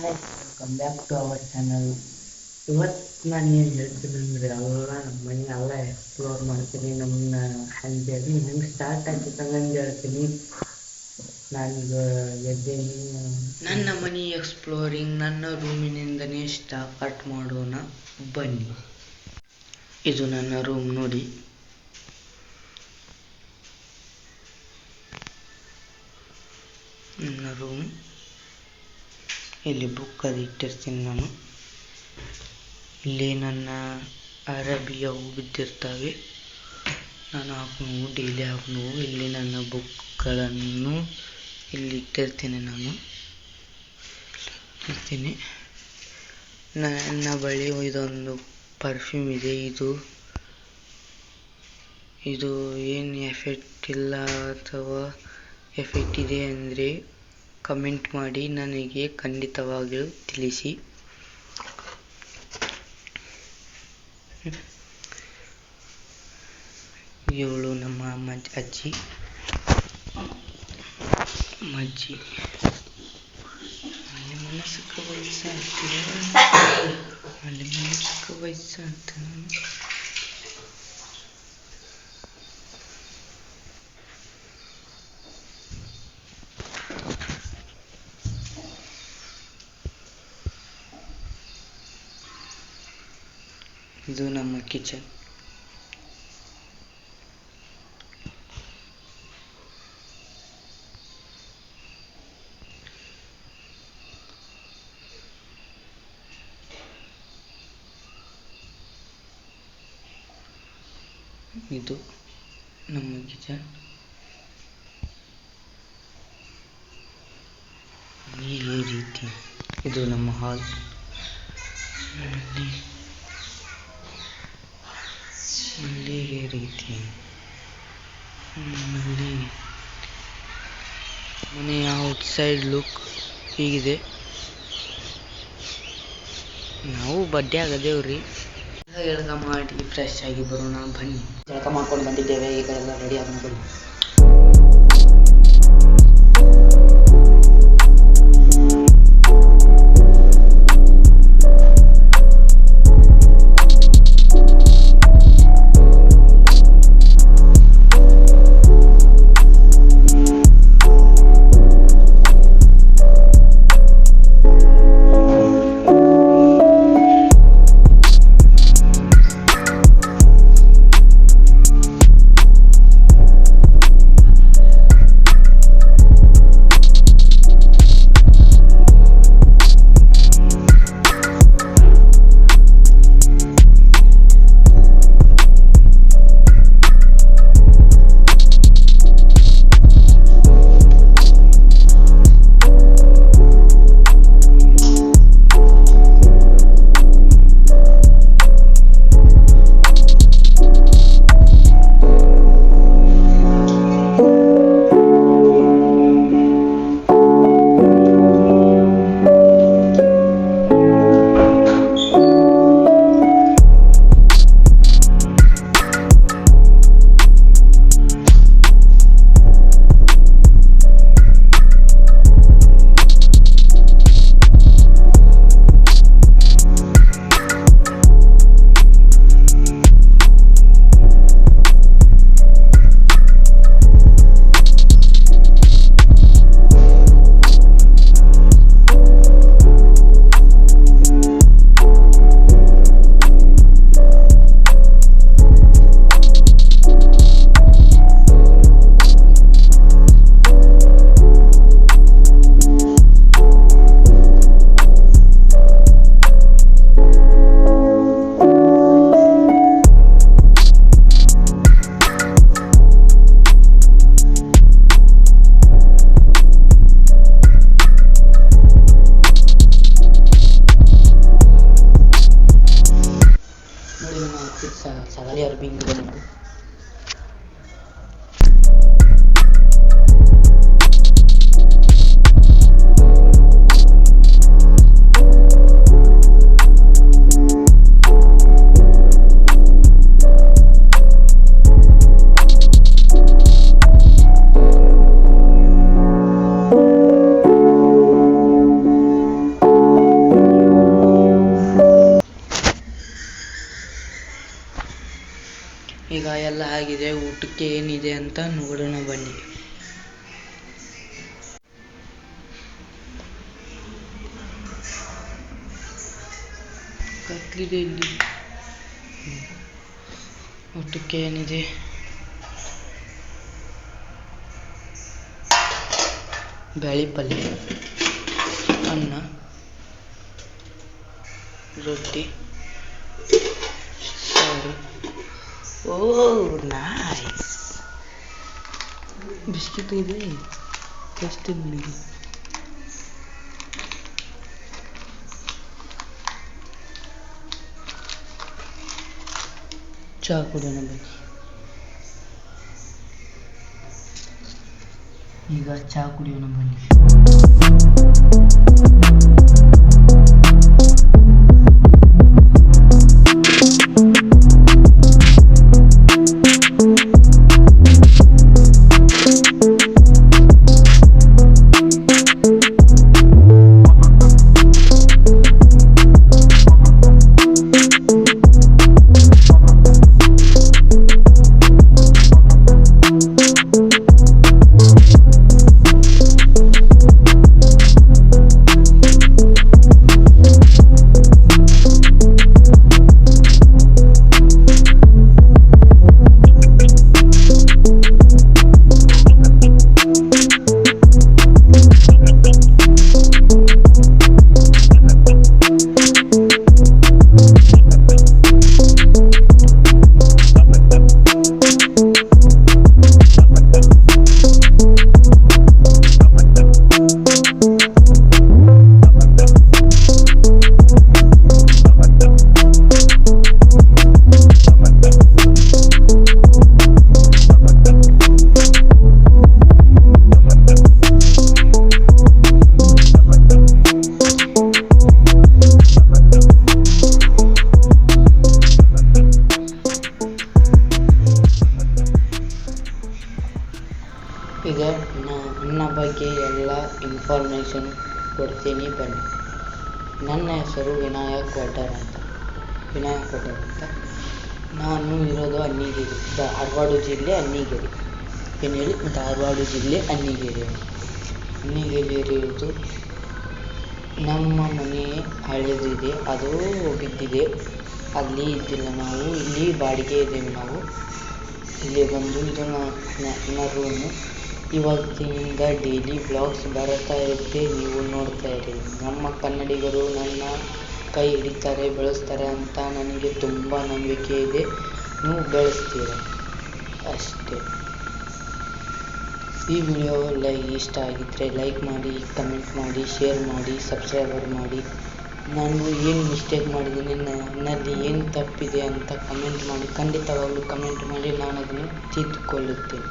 Welcome back to our channel. ಇವತ್ತು ನಾನು ಏನು ಹೇಳ್ತೀನಿ ಅಂದರೆ ಎಲ್ಲ ನಮ್ಮ ಮನೆ ಎಲ್ಲ ಎಕ್ಸ್ಪ್ಲೋರ್ ಮಾಡ್ತೀನಿ. ನಮ್ಮ ಜರ್ನಿ ಹೆಂಗೆ ಸ್ಟಾರ್ಟ್ ಆಗ್ತಿತ್ತು ಹಂಗೆ ಹೇಳ್ತೀನಿ. ನಾನೀಗ ಎದ್ದೇನಿ. ನನ್ನ ಮನೆ ಎಕ್ಸ್ಪ್ಲೋರಿಂಗ್ ನನ್ನ ರೂಮಿನಿಂದನೇ ಸ್ಟಾರ್ಟ್ ಮಾಡೋಣ ಬನ್ನಿ. ಇದು ನನ್ನ ರೂಮ್ ನೋಡಿ. ನನ್ನ ರೂಮ್ ಇಲ್ಲಿ ಬುಕ್ ಅದು ಇಟ್ಟಿರ್ತೀನಿ ನಾನು. ಇಲ್ಲಿ ನನ್ನ ಅರಬಿಯ ಹೂ ಬಿದ್ದಿರ್ತವೆ, ನಾನು ಹಾಕೊಂಡು ಡೈಲಿ ಹಾಕೊಂಡು ಇಲ್ಲಿ ನನ್ನ ಬುಕ್ಗಳನ್ನು ಇಲ್ಲಿ ಇಟ್ಟಿರ್ತೀನಿ. ನಾನು ಇರ್ತೀನಿ. ನನ್ನ ಬಳಿ ಇದೊಂದು ಪರ್ಫ್ಯೂಮ್ ಇದೆ. ಇದು ಏನು ಎಫೆಕ್ಟ್ ಇಲ್ಲ ಅಥವಾ ಎಫೆಕ್ಟ್ ಇದೆ ಅಂದರೆ ಕಮೆಂಟ್ ಮಾಡಿ, ನನಗೆ ಖಂಡಿತವಾಗಿಯೂ ತಿಳಿಸಿ. ಇವಳು ನಮ್ಮ ಅಜ್ಜಿ. ಅಲ್ಲಿ ಮನಸ್ಸಕ್ಕೆ ವಯಸ್ಸಾಗ್ತದೆ. ಇದು ನಮ್ಮ ಕಿಚನ್. ಇದು ನಮ್ಮ ಕಿಚನ್. ಈ ರೀತಿ ಇದು ನಮ್ಮ ಹಾಲ್. ಈ ರೀತಿ ಮನೆಯ ಔಟ್ಸೈಡ್ ಲುಕ್ ಹೀಗಿದೆ. ನಾವು ಬಡ್ಡೆ ಆಗದೇವ್ರಿ. ಜಳಕ ಮಾಡಿ ಫ್ರೆಶ್ ಆಗಿ ಬರೋಣ ಬನ್ನಿ. ಜಳಕ ಮಾಡ್ಕೊಂಡು ಬಂದಿದ್ದೇವೆ, ಈಗ ಎಲ್ಲ ರೆಡಿ ಆಗೋಣ ಬನ್ನಿ. ಈಗ ಎಲ್ಲ ಆಗಿದೆ. ಊಟಕ್ಕೆ ಏನಿದೆ ಅಂತ ನೋಡೋಣ ಬನ್ನಿ. ಕತ್ಲಿದೆ ಇಲ್ಲಿ. ಊಟಕ್ಕೆ ಏನಿದೆ? ಬ್ಯಾಳಿ ಪಲ್ಯ, ಅನ್ನ, ರೊಟ್ಟಿ, ಸಾರು. ಓ ನೈಸ್. ಬಿಸ್ಕಿಟ್ ಇದೆ, ಟೇಸ್ಟ್ ಇದೆ. ಚಾ ಕುಡಿಯೋಣ ಬನ್ನಿ. ಈಗ ಚಾ ಕುಡಿಯೋಣ ಬನ್ನಿ. ಈಗ ನನ್ನ ಬಗ್ಗೆ ಎಲ್ಲ ಇನ್ಫಾರ್ಮೇಷನ್ ಕೊಡ್ತೀನಿ ಬನ್ನಿ. ನನ್ನ ಹೆಸರು ವಿನಾಯಕ್ ವಡ್ಡರ್ ಅಂತ. ನಾನು ಇರೋದು ಅನ್ನಿಗೇರಿ, ಧಾರವಾಡ ಜಿಲ್ಲೆ ಅನ್ನಿಗೇರಿ. ಏನು ಹೇಳಿ? ಧಾರವಾಡ ಜಿಲ್ಲೆ ಅನ್ನಿಗೇರಿ ಇರೋದು. ನಮ್ಮ ಮನೆ ಹಳೆದಿದೆ, ಅದು ಬಿದ್ದಿದೆ. ಅಲ್ಲಿ ಇದ್ದಿಲ್ಲ ನಾವು, ಇಲ್ಲಿ ಬಾಡಿಗೆ ಇದ್ದೇವೆ ನಾವು. ಇಲ್ಲಿ ಬಂದು ಇದು ನನ್ನ ರೂಮು. ಇವತ್ತಿನಿಂದ ಡೈಲಿ ಬ್ಲಾಗ್ಸ್ ಬರ್ತಾ ಇರುತ್ತೆ, ನೀವು ನೋಡ್ತಾ ಇರಿ. ನಮ್ಮ ಕನ್ನಡಿಗರು ನನ್ನ ಕೈ ಹಿಡಿತಾರೆ, ಬೆಳೆಸ್ತಾರೆ ಅಂತ ನನಗೆ ತುಂಬ ನಂಬಿಕೆ ಇದೆ. ನೀವು ಬೆಳೆಸ್ತೀರ ಅಷ್ಟೇ. ಈ ವಿಡಿಯೋ ಇಷ್ಟ ಆಗಿದ್ದರೆ ಲೈಕ್ ಮಾಡಿ, ಕಮೆಂಟ್ ಮಾಡಿ, ಶೇರ್ ಮಾಡಿ, ಸಬ್ಸ್ಕ್ರೈಬರ್ ಮಾಡಿ. ನಾನು ಏನು ಮಿಸ್ಟೇಕ್ ಮಾಡಿದ್ದೀನಿ, ನನ್ನಲ್ಲಿ ಏನು ತಪ್ಪಿದೆ ಅಂತ ಕಮೆಂಟ್ ಮಾಡಿ. ಖಂಡಿತವಾಗ್ಲೂ ಕಮೆಂಟ್ ಮಾಡಿ, ನಾನು ಅದನ್ನು ತಿದ್ದುಕೊಳ್ಳುತ್ತೇನೆ.